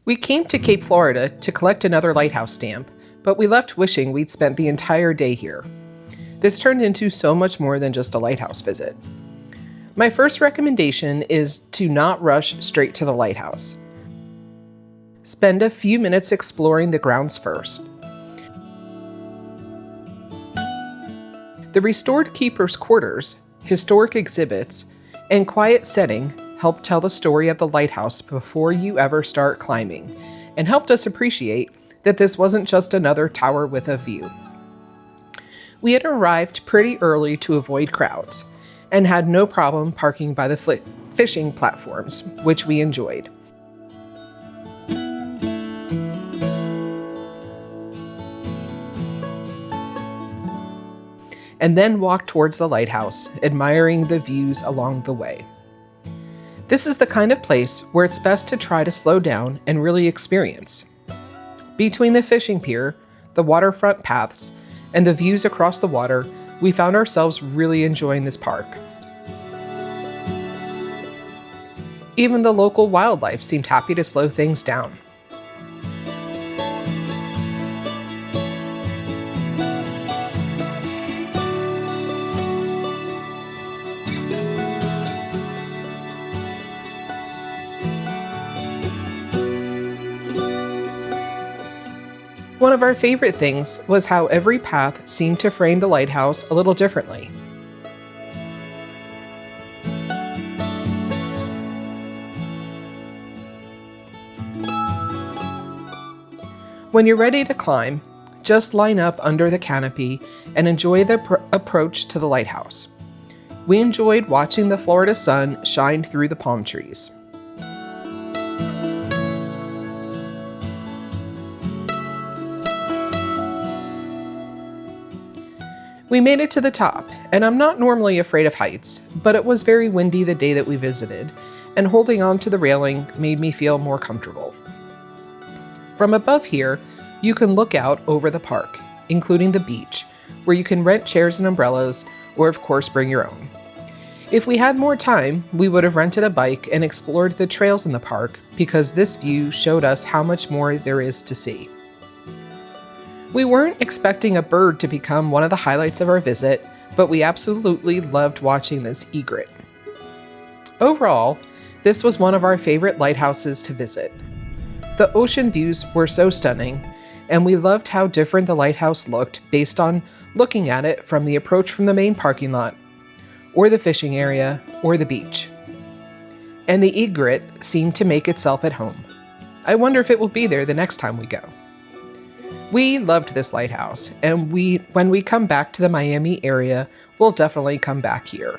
We came to Cape Florida to collect another lighthouse stamp, but we left wishing we'd spent the entire day here. This turned into so much more than just a lighthouse visit. My first recommendation is to not rush straight to the lighthouse. Spend a few minutes exploring the grounds first. The restored keeper's quarters, historic exhibits, and quiet setting help tell the story of the lighthouse before you ever start climbing, and helped us appreciate that this wasn't just another tower with a view. We had arrived pretty early to avoid crowds, and had no problem parking by the fishing platforms, which we enjoyed. And then walked towards the lighthouse, admiring the views along the way. This is the kind of place where it's best to try to slow down and really experience. Between the fishing pier, the waterfront paths, and the views across the water, we found ourselves really enjoying this park. Even the local wildlife seemed happy to slow things down. One of our favorite things was how every path seemed to frame the lighthouse a little differently. When you're ready to climb, just line up under the canopy and enjoy the approach to the lighthouse. We enjoyed watching the Florida sun shine through the palm trees. We made it to the top, and I'm not normally afraid of heights, but it was very windy the day that we visited, and holding on to the railing made me feel more comfortable. From above here, you can look out over the park, including the beach, where you can rent chairs and umbrellas, or of course bring your own. If we had more time, we would have rented a bike and explored the trails in the park, because this view showed us how much more there is to see. We weren't expecting a bird to become one of the highlights of our visit, but we absolutely loved watching this egret. Overall, this was one of our favorite lighthouses to visit. The ocean views were so stunning, and we loved how different the lighthouse looked based on looking at it from the approach from the main parking lot, or the fishing area, or the beach. And the egret seemed to make itself at home. I wonder if it will be there the next time we go. We loved this lighthouse, and when we come back to the Miami area, we'll definitely come back here.